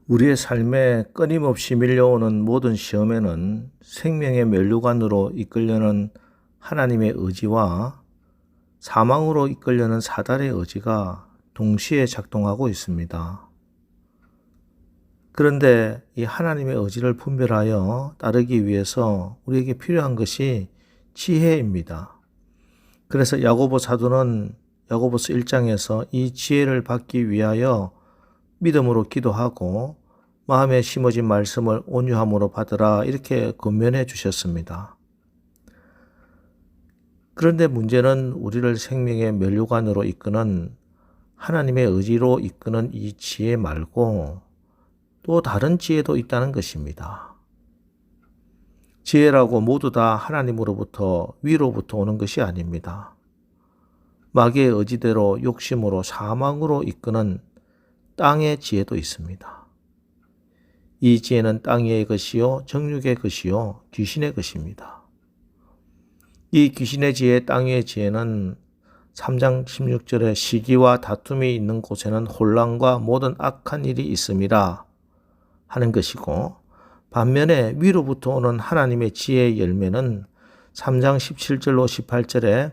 우리의 삶에 끊임없이 밀려오는 모든 시험에는 생명의 면류관으로 이끌려는 하나님의 의지와 사망으로 이끌려는 사단의 의지가 동시에 작동하고 있습니다. 그런데 이 하나님의 의지를 분별하여 따르기 위해서 우리에게 필요한 것이 지혜입니다. 그래서 야고보 사도는 야고보서 1장에서 이 지혜를 받기 위하여 믿음으로 기도하고 마음에 심어진 말씀을 온유함으로 받으라 이렇게 권면해 주셨습니다. 그런데 문제는 우리를 생명의 면류관으로 이끄는 하나님의 의지로 이끄는 이 지혜 말고 또 다른 지혜도 있다는 것입니다. 지혜라고 모두 다 하나님으로부터 위로부터 오는 것이 아닙니다. 마귀의 의지대로 욕심으로 사망으로 이끄는 땅의 지혜도 있습니다. 이 지혜는 땅의 것이요 정욕의 것이요 귀신의 것입니다. 이 귀신의 지혜 땅의 지혜는 3장 16절에 시기와 다툼이 있는 곳에는 혼란과 모든 악한 일이 있음이라 하는 것이고, 반면에 위로부터 오는 하나님의 지혜의 열매는 3장 17절로 18절에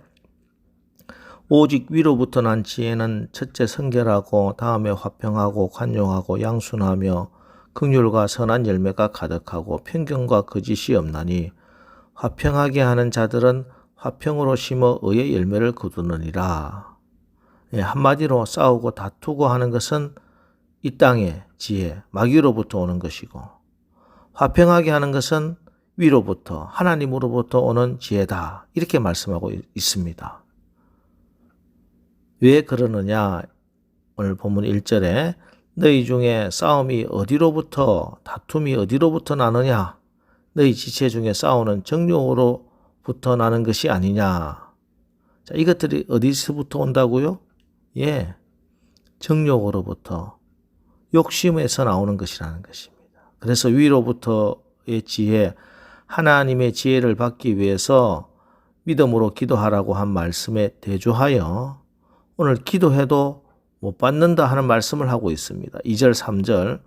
오직 위로부터 난 지혜는 첫째 성결하고 다음에 화평하고 관용하고 양순하며 긍휼과 선한 열매가 가득하고 편견과 거짓이 없나니 화평하게 하는 자들은 화평으로 심어 의의 열매를 거두느니라. 한마디로 싸우고 다투고 하는 것은 이 땅의 지혜, 마귀로부터 오는 것이고, 화평하게 하는 것은 위로부터 하나님으로부터 오는 지혜다 이렇게 말씀하고 있습니다. 왜 그러느냐? 오늘 본문 1절에 너희 중에 싸움이 어디로부터 다툼이 어디로부터 나느냐? 너희 지체 중에 싸우는 정욕으로부터 나는 것이 아니냐? 자, 이것들이 어디서부터 온다고요? 정욕으로부터, 욕심에서 나오는 것이라는 것입니다. 그래서 위로부터의 지혜, 하나님의 지혜를 받기 위해서 믿음으로 기도하라고 한 말씀에 대조하여 오늘 기도해도 못 받는다 하는 말씀을 하고 있습니다. 2절 3절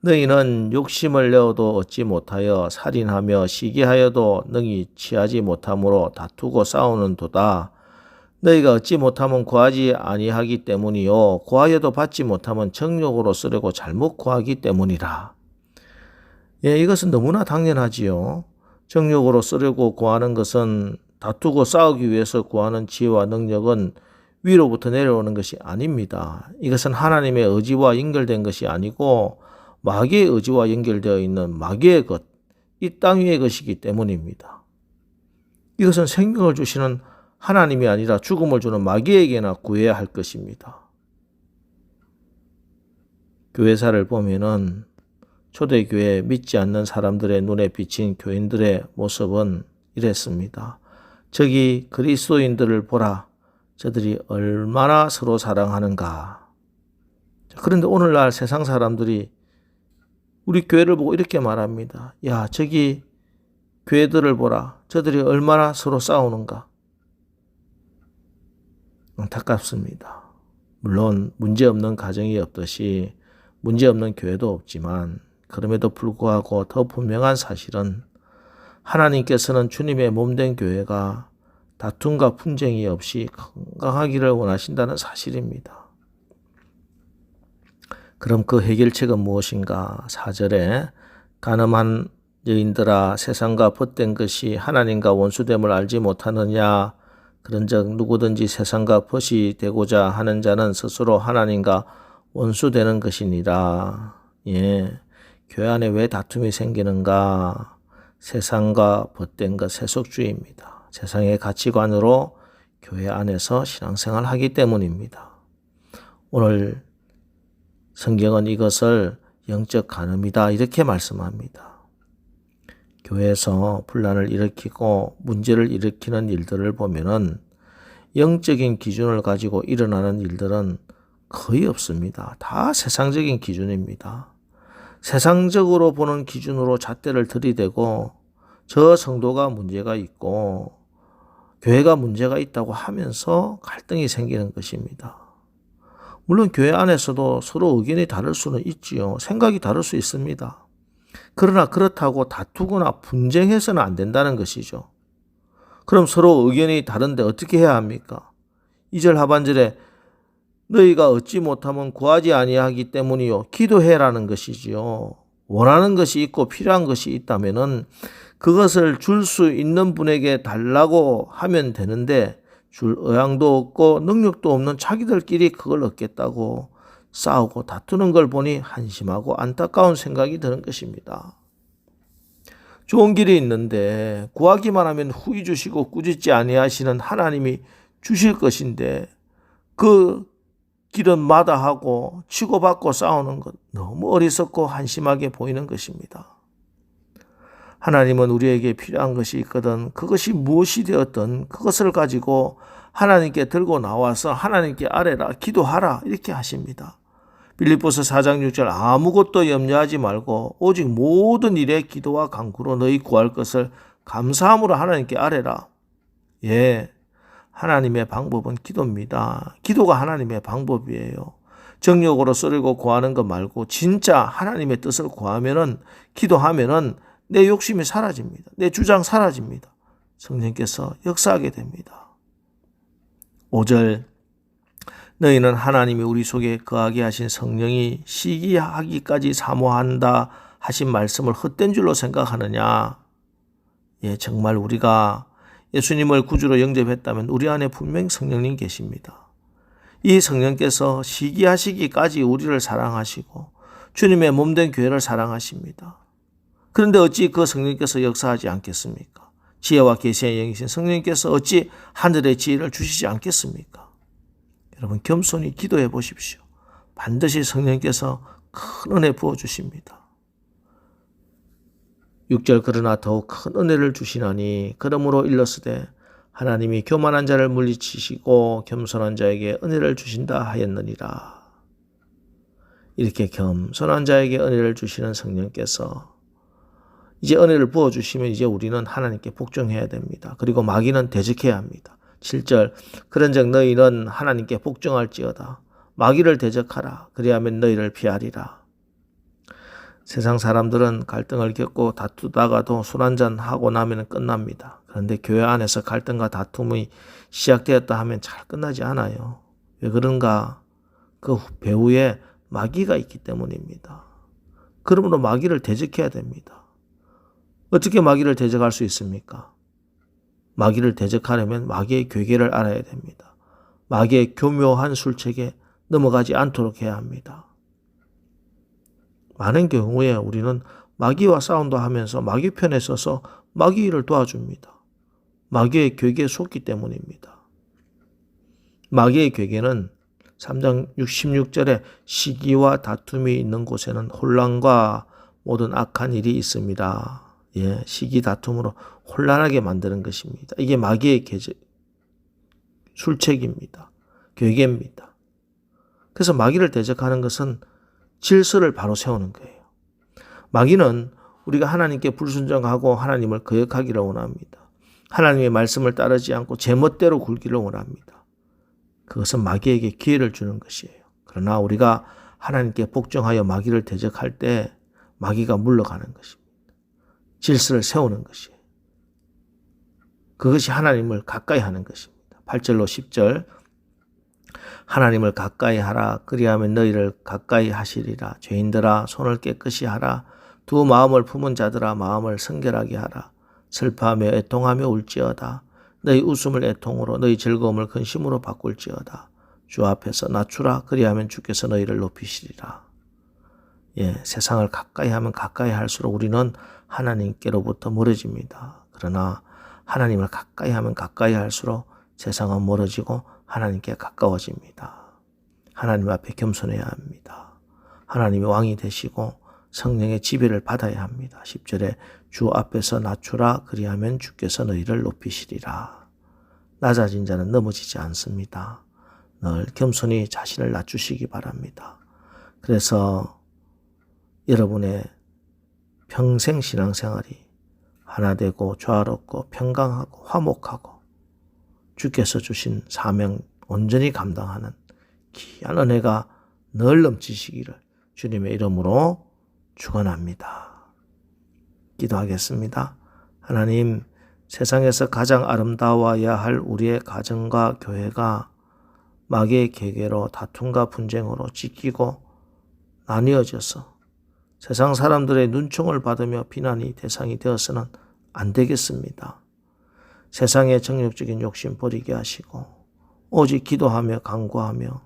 너희는 욕심을 내어도 얻지 못하여 살인하며 시기하여도 능히 취하지 못함으로 다투고 싸우는 도다. 너희가 얻지 못하면 구하지 아니하기 때문이요 구하여도 받지 못하면 정욕으로 쓰려고 잘못 구하기 때문이라. 이것은 너무나 당연하지요. 정욕으로 쓰려고 구하는 것은 다투고 싸우기 위해서 구하는 지혜와 능력은 위로부터 내려오는 것이 아닙니다. 이것은 하나님의 의지와 연결된 것이 아니고 마귀의 의지와 연결되어 있는 마귀의 것, 이 땅 위의 것이기 때문입니다. 이것은 생명을 주시는 하나님이 아니라 죽음을 주는 마귀에게나 구해야 할 것입니다. 교회사를 보면은 초대교회 믿지 않는 사람들의 눈에 비친 교인들의 모습은 이랬습니다. 저기 그리스도인들을 보라. 저들이 얼마나 서로 사랑하는가. 그런데 오늘날 세상 사람들이 우리 교회를 보고 이렇게 말합니다. 야, 저기 교회들을 보라. 저들이 얼마나 서로 싸우는가. 안타깝습니다. 물론 문제없는 가정이 없듯이 문제없는 교회도 없지만 그럼에도 불구하고 더 분명한 사실은 하나님께서는 주님의 몸된 교회가 다툼과 분쟁이 없이 건강하기를 원하신다는 사실입니다. 그럼 그 해결책은 무엇인가? 4절에 간음한 여인들아 세상과 벗된 것이 하나님과 원수됨을 알지 못하느냐? 그런즉 누구든지 세상과 벗이 되고자 하는 자는 스스로 하나님과 원수되는 것이니라. 교회 안에 왜 다툼이 생기는가? 세상과 벗된 것, 세속주의입니다. 세상의 가치관으로 교회 안에서 신앙생활을 하기 때문입니다. 오늘 성경은 이것을 영적 간음이다 이렇게 말씀합니다. 교회에서 분란을 일으키고 문제를 일으키는 일들을 보면은 영적인 기준을 가지고 일어나는 일들은 거의 없습니다. 다 세상적인 기준입니다. 세상적으로 보는 기준으로 잣대를 들이대고 저 성도가 문제가 있고 교회가 문제가 있다고 하면서 갈등이 생기는 것입니다. 물론 교회 안에서도 서로 의견이 다를 수는 있지요. 생각이 다를 수 있습니다. 그러나 그렇다고 다투거나 분쟁해서는 안 된다는 것이죠. 그럼 서로 의견이 다른데 어떻게 해야 합니까? 2절 하반절에 너희가 얻지 못하면 구하지 아니하기 때문이요. 기도해라는 것이지요. 원하는 것이 있고 필요한 것이 있다면은 그것을 줄 수 있는 분에게 달라고 하면 되는데 줄 의향도 없고 능력도 없는 자기들끼리 그걸 얻겠다고 싸우고 다투는 걸 보니 한심하고 안타까운 생각이 드는 것입니다. 좋은 길이 있는데 구하기만 하면 후히 주시고 꾸짖지 아니하시는 하나님이 주실 것인데 그 길은 마다하고 치고받고 싸우는 것 너무 어리석고 한심하게 보이는 것입니다. 하나님은 우리에게 필요한 것이 있거든 그것이 무엇이 되었든 그것을 가지고 하나님께 들고 나와서 하나님께 아뢰라 기도하라 이렇게 하십니다. 빌립보서 4장 6절 아무것도 염려하지 말고 오직 모든 일에 기도와 간구로 너희 구할 것을 감사함으로 하나님께 아뢰라. 예, 하나님의 방법은 기도입니다. 기도가 하나님의 방법이에요. 정욕으로 썰고 구하는 것 말고 진짜 하나님의 뜻을 구하면은 기도하면은 내 욕심이 사라집니다. 내 주장 사라집니다. 성령께서 역사하게 됩니다. 5절 너희는 하나님이 우리 속에 거하게 하신 성령이 시기하기까지 사모한다 하신 말씀을 헛된 줄로 생각하느냐. 예, 정말 우리가 예수님을 구주로 영접했다면 우리 안에 분명 성령님 계십니다. 이 성령께서 시기하시기까지 우리를 사랑하시고 주님의 몸된 교회를 사랑하십니다. 그런데 어찌 그 성령께서 역사하지 않겠습니까? 지혜와 계시의 영이신 성령께서 어찌 하늘의 지혜를 주시지 않겠습니까? 여러분 겸손히 기도해 보십시오. 반드시 성령께서 큰 은혜 부어주십니다. 6절 그러나 더욱 큰 은혜를 주시나니 그러므로 일렀으되 하나님이 교만한 자를 물리치시고 겸손한 자에게 은혜를 주신다 하였느니라. 이렇게 겸손한 자에게 은혜를 주시는 성령께서 이제 은혜를 부어주시면 이제 우리는 하나님께 복종해야 됩니다. 그리고 마귀는 대적해야 합니다. 7절 그런즉 너희는 하나님께 복종할지어다. 마귀를 대적하라. 그리하면 너희를 피하리라. 세상 사람들은 갈등을 겪고 다투다가도 술 한잔 하고 나면 끝납니다. 그런데 교회 안에서 갈등과 다툼이 시작되었다 하면 잘 끝나지 않아요. 왜 그런가? 그 배후에 마귀가 있기 때문입니다. 그러므로 마귀를 대적해야 됩니다. 어떻게 마귀를 대적할 수 있습니까? 마귀를 대적하려면 마귀의 괴계를 알아야 됩니다. 마귀의 교묘한 술책에 넘어가지 않도록 해야 합니다. 많은 경우에 우리는 마귀와 싸운다 하면서 마귀 편에 서서 마귀를 도와줍니다. 마귀의 괴계에 속기 때문입니다. 마귀의 괴계는 3장 66절에 시기와 다툼이 있는 곳에는 혼란과 모든 악한 일이 있습니다. 예, 시기 다툼으로 혼란하게 만드는 것입니다. 이게 마귀의 술책입니다. 괴계입니다. 그래서 마귀를 대적하는 것은 질서를 바로 세우는 거예요. 마귀는 우리가 하나님께 불순종하고 하나님을 거역하기를 원합니다. 하나님의 말씀을 따르지 않고 제멋대로 굴기를 원합니다. 그것은 마귀에게 기회를 주는 것이에요. 그러나 우리가 하나님께 복종하여 마귀를 대적할 때 마귀가 물러가는 것입니다. 질서를 세우는 것이에요. 그것이 하나님을 가까이 하는 것입니다. 8절로 10절 하나님을 가까이 하라. 그리하면 너희를 가까이 하시리라. 죄인들아 손을 깨끗이 하라. 두 마음을 품은 자들아 마음을 성결하게 하라. 슬퍼하며 애통하며 울지어다. 너희 웃음을 애통으로 너희 즐거움을 근심으로 바꿀지어다. 주 앞에서 낮추라. 그리하면 주께서 너희를 높이시리라. 예, 세상을 가까이 하면 가까이 할수록 우리는 하나님께로부터 멀어집니다. 그러나 하나님을 가까이 하면 가까이 할수록 세상은 멀어지고 하나님께 가까워집니다. 하나님 앞에 겸손해야 합니다. 하나님이 왕이 되시고 성령의 지배를 받아야 합니다. 10절에 주 앞에서 낮추라. 그리하면 주께서 너희를 높이시리라. 낮아진 자는 넘어지지 않습니다. 늘 겸손히 자신을 낮추시기 바랍니다. 그래서 여러분의 평생 신앙생활이 하나 되고 조화롭고 평강하고 화목하고 주께서 주신 사명 온전히 감당하는 귀한 은혜가 늘 넘치시기를 주님의 이름으로 축원합니다. 기도하겠습니다. 하나님, 세상에서 가장 아름다워야 할 우리의 가정과 교회가 마귀의 계계로 다툼과 분쟁으로 찢기고 나뉘어져서 세상 사람들의 눈총을 받으며 비난이 대상이 되어서는 안 되겠습니다. 세상의 정욕적인 욕심 버리게 하시고 오직 기도하며 간구하며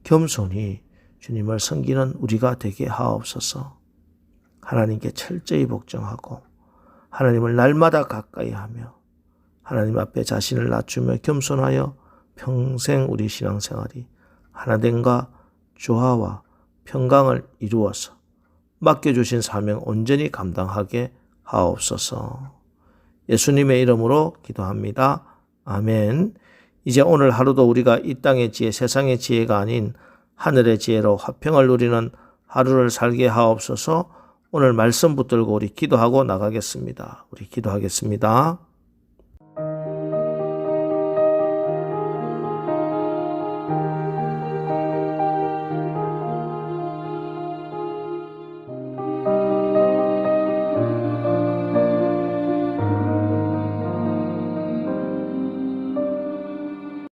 겸손히 주님을 섬기는 우리가 되게 하옵소서. 하나님께 철저히 복종하고 하나님을 날마다 가까이 하며 하나님 앞에 자신을 낮추며 겸손하여 평생 우리 신앙생활이 하나됨과 조화와 평강을 이루어서 맡겨주신 사명 온전히 감당하게 하옵소서. 예수님의 이름으로 기도합니다. 아멘. 이제 오늘 하루도 우리가 이 땅의 지혜, 세상의 지혜가 아닌 하늘의 지혜로 화평을 누리는 하루를 살게 하옵소서. 오늘 말씀 붙들고 우리 기도하고 나가겠습니다. 우리 기도하겠습니다.